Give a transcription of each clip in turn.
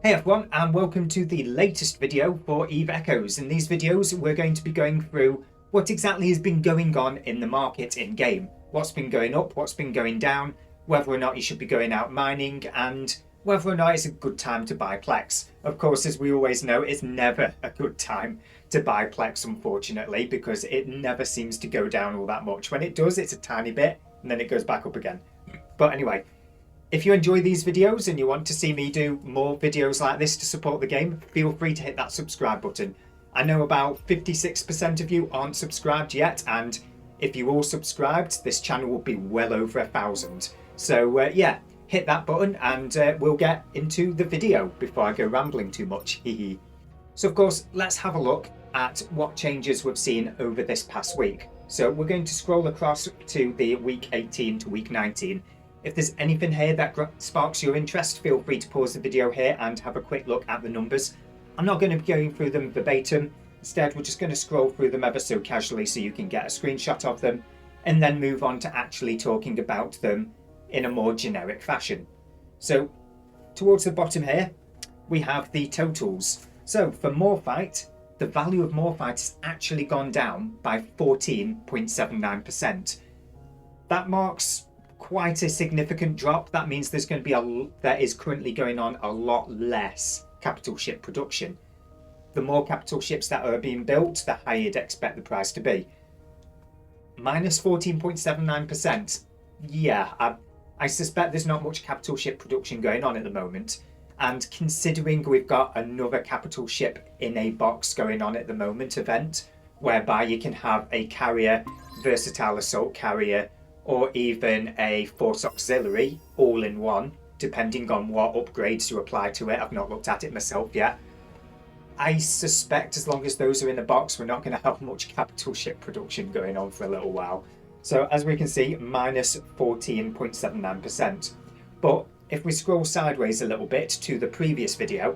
Hey everyone, and welcome to the latest video for Eve Echoes. In these videos we're going to be going through what exactly has been going on in the market in game, what's been going up, what's been going down, whether or not you should be going out mining, and whether or not it's a good time to buy Plex. Of course, as we always know, it's never a good time to buy Plex, unfortunately, because it never seems to go down all that much. When it does, it's a tiny bit and then it goes back up again. But anyway, if you enjoy these videos and you want to see me do more videos like this to support the game, feel free to hit that subscribe button. I know about 56% of you aren't subscribed yet, and if you all subscribed, this channel will be well over 1,000. So yeah, hit that button and we'll get into the video before I go rambling too much. So of course, let's have a look at what changes we've seen over this past week. So we're going to scroll across to the week 18 to week 19. If there's anything here that sparks your interest, feel free to pause the video here and have a quick look at the numbers. I'm not going to be going through them verbatim. Instead, we're just going to scroll through them ever so casually so you can get a screenshot of them and then move on to actually talking about them in a more generic fashion. So towards the bottom here, we have the totals. So for Morite, the value of Morite has actually gone down by 14.79%. That marks quite a significant drop. That means there's going to be there is currently going on a lot less capital ship production. The more capital ships that are being built, the higher you'd expect the price to be. Minus 14.79%. Yeah, I suspect there's not much capital ship production going on at the moment. And considering we've got another capital ship in a box going on at the moment event, whereby you can have a carrier, versatile assault carrier, or even a force auxiliary all in one, depending on what upgrades you apply to it. I've not looked at it myself yet. I suspect as long as those are in the box, we're not going to have much capital ship production going on for a little while. So as we can see, minus 14.79%. But if we scroll sideways a little bit to the previous video,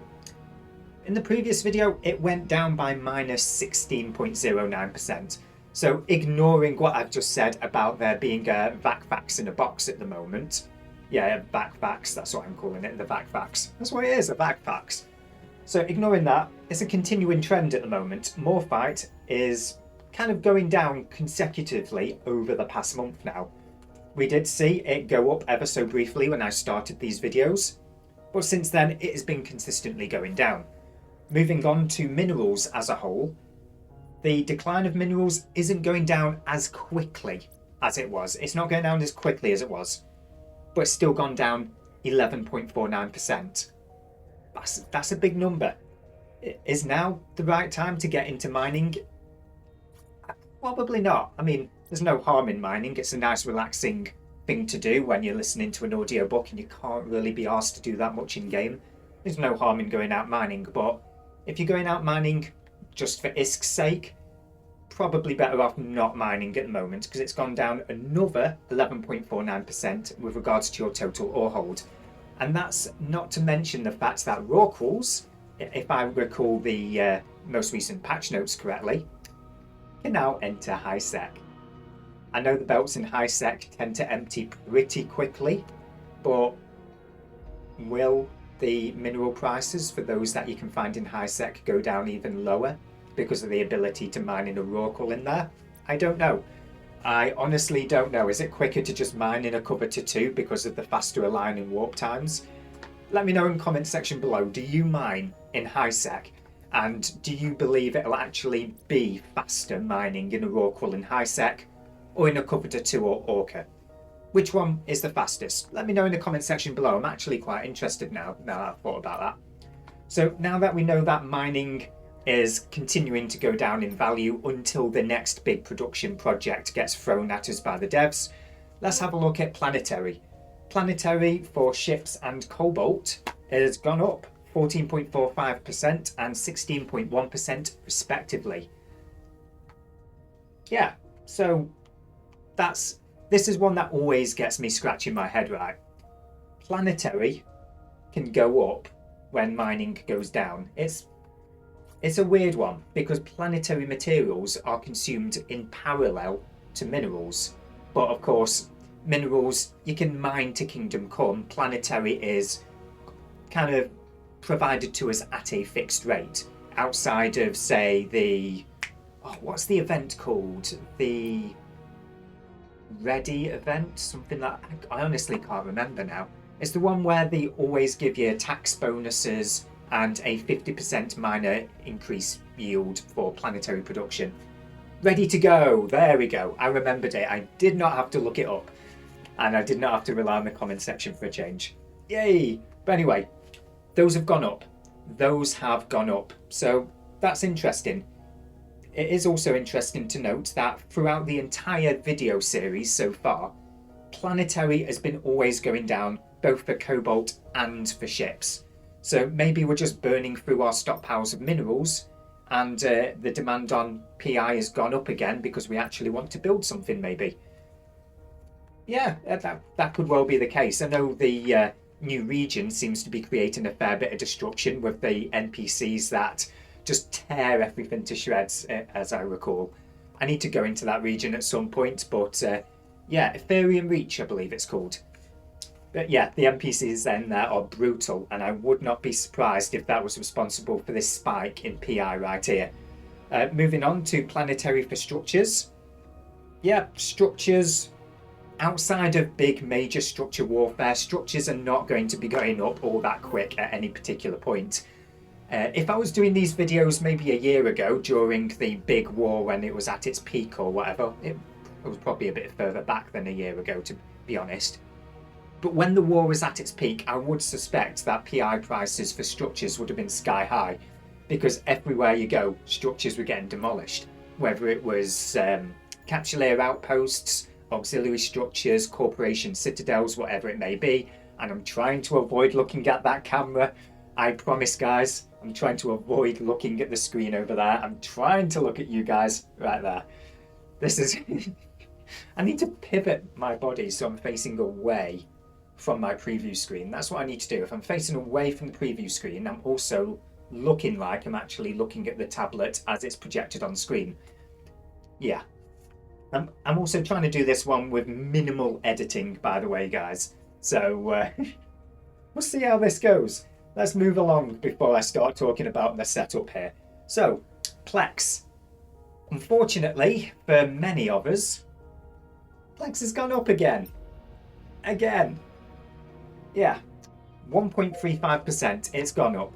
in the previous video, it went down by minus 16.09%. So ignoring what I've just said about there being a VAC-FAX in a box at the moment. Yeah, VAC-FAX, that's what I'm calling it, the VAC-FAX. That's what it is, a VAC-FAX. So ignoring that, it's a continuing trend at the moment. Morite is kind of going down consecutively over the past month now. We did see it go up ever so briefly when I started these videos, but since then it has been consistently going down. Moving on to minerals as a whole, the decline of minerals isn't going down as quickly as it was. It's not going down as quickly as it was, but it's still gone down 11.49%. That's a big number. Is now the right time to get into mining? Probably not. I mean, there's no harm in mining. It's a nice relaxing thing to do when you're listening to an audiobook and you can't really be asked to do that much in game. There's no harm in going out mining, but if you're going out mining just for ISK's sake, probably better off not mining at the moment because it's gone down another 11.49% with regards to your total ore hold. And that's not to mention the fact that raw crawls, if I recall the most recent patch notes correctly, can now enter high sec. I know the belts in high sec tend to empty pretty quickly, but will the mineral prices for those that you can find in high sec go down even lower because of the ability to mine in a Oracle in there? I don't know. I honestly don't know. Is it quicker to just mine in a cover to 2 because of the faster align and warp times? Let me know in the comment section below. Do you mine in high sec? And do you believe it'll actually be faster mining in a Oracle in high sec or in a cover to 2 or Orca? Which one is the fastest? Let me know in the comment section below. I'm actually quite interested now that I've thought about that. So now that we know that mining is continuing to go down in value until the next big production project gets thrown at us by the devs, let's have a look at Planetary. Planetary for ships and cobalt has gone up 14.45% and 16.1% respectively. Yeah, so this is one that always gets me scratching my head, right? Planetary can go up when mining goes down. It's a weird one because planetary materials are consumed in parallel to minerals. But of course, minerals you can mine to Kingdom Come. Planetary is kind of provided to us at a fixed rate, outside of, say, the... Oh, what's the event called? The Ready event? Something like... I honestly can't remember now. It's the one where they always give you tax bonuses and a 50% minor increase yield for planetary production. Ready to go. There we go. I remembered it. I did not have to look it up. And I did not have to rely on the comment section for a change. Yay! But anyway, those have gone up. Those have gone up. So that's interesting. It is also interesting to note that throughout the entire video series so far, Planetary has been always going down, both for cobalt and for ships. So maybe we're just burning through our stockpiles of minerals, and the demand on PI has gone up again because we actually want to build something, maybe. Yeah, that could well be the case. I know the new region seems to be creating a fair bit of destruction with the NPCs that just tear everything to shreds, as I recall. I need to go into that region at some point, but yeah, Ethereum Reach, I believe it's called. But yeah, the NPCs then there are brutal, and I would not be surprised if that was responsible for this spike in PI right here. Moving on to Planetary for structures. Yeah, structures, outside of big major structure warfare, structures are not going to be going up all that quick at any particular point. If I was doing these videos maybe a year ago during the big war when it was at its peak or whatever, it was probably a bit further back than a year ago, to be honest. But when the war was at its peak, I would suspect that PI prices for structures would have been sky high, because everywhere you go, structures were getting demolished. Whether it was capture layer outposts, auxiliary structures, corporation citadels, whatever it may be. And I'm trying to avoid looking at that camera. I promise, guys, I'm trying to avoid looking at the screen over there. I'm trying to look at you guys right there. This is... I need to pivot my body so I'm facing away from my preview screen. That's what I need to do. If I'm facing away from the preview screen, I'm also looking like I'm actually looking at the tablet as it's projected on screen. Yeah. I'm also trying to do this one with minimal editing, by the way, guys. So we'll see how this goes. Let's move along before I start talking about the setup here. So, Plex. Unfortunately, for many of us, Plex has gone up again. Again. Yeah, 1.35%, it's gone up.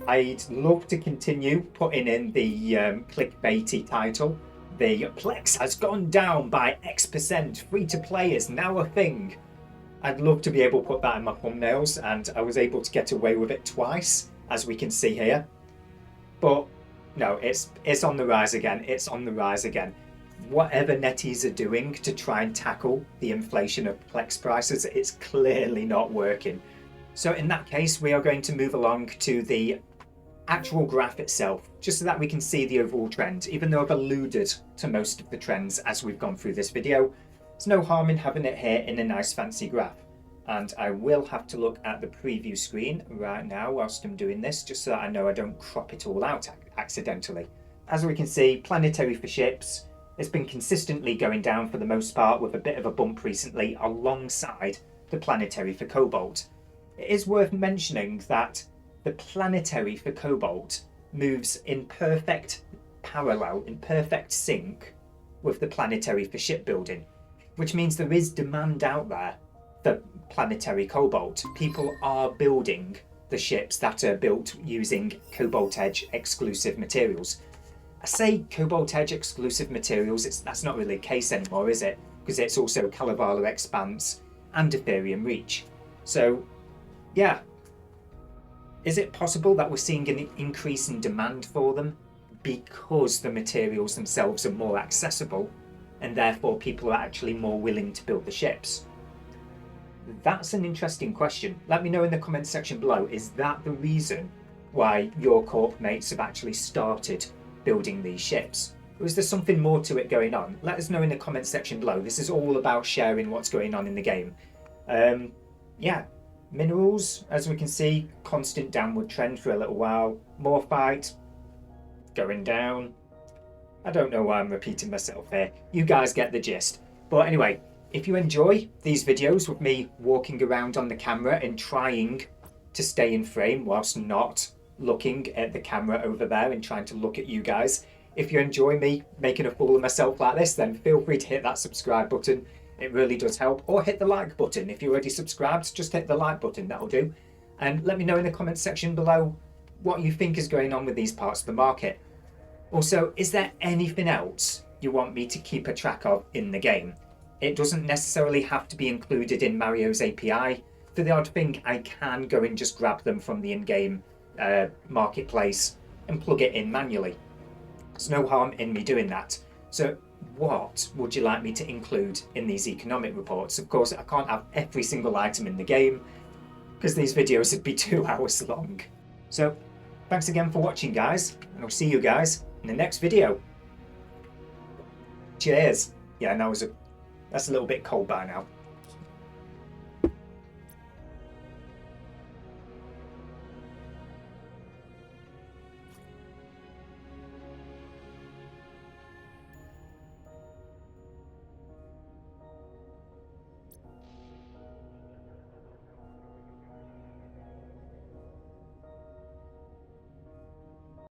I'd love to continue putting in the clickbaity title. The Plex has gone down by X%, free to play is now a thing. I'd love to be able to put that in my thumbnails, and I was able to get away with it twice, as we can see here. But no, it's on the rise again, it's on the rise again. Whatever netties are doing to try and tackle the inflation of Plex prices, it's clearly not working. So in that case, we are going to move along to the actual graph itself, just so that we can see the overall trend. Even though I've alluded to most of the trends as we've gone through this video, there's no harm in having it here in a nice fancy graph. And I will have to look at the preview screen right now whilst I'm doing this, just so that I know I don't crop it all out accidentally. As we can see, Planetary for ships, it's been consistently going down for the most part, with a bit of a bump recently alongside the Planetary for cobalt. It is worth mentioning that the Planetary for cobalt moves in perfect parallel, in perfect sync with the Planetary for shipbuilding, which means there is demand out there for Planetary cobalt. People are building the ships that are built using Cobalt Edge exclusive materials. I say Cobalt Edge exclusive materials, that's not really the case anymore, is it? Because it's also Kalevala Expanse and Ethereum Reach. So, yeah. Is it possible that we're seeing an increase in demand for them because the materials themselves are more accessible and therefore people are actually more willing to build the ships? That's an interesting question. Let me know in the comments section below. Is that the reason why your corp mates have actually started building these ships? Or is there something more to it going on? Let us know in the comments section below. This is all about sharing what's going on in the game. Yeah, minerals, as we can see, constant downward trend for a little while. Morite, going down. I don't know why I'm repeating myself here. You guys get the gist. But anyway, if you enjoy these videos with me walking around on the camera and trying to stay in frame whilst not looking at the camera over there and trying to look at you guys. If you enjoy me making a fool of myself like this, then feel free to hit that subscribe button. It really does help. Or hit the like button. If you're already subscribed, just hit the like button, that'll do. And let me know in the comments section below what you think is going on with these parts of the market. Also, is there anything else you want me to keep a track of in the game? It doesn't necessarily have to be included in Mario's API. For the odd thing, I can go and just grab them from the in-game marketplace and plug it in manually. There's no harm in me doing that. So what would you like me to include in these economic reports? Of course, I can't have every single item in the game because these videos would be 2 hours long. So thanks again for watching, guys, and I'll see you guys in the next video. Cheers. Yeah, that's a little bit cold by now.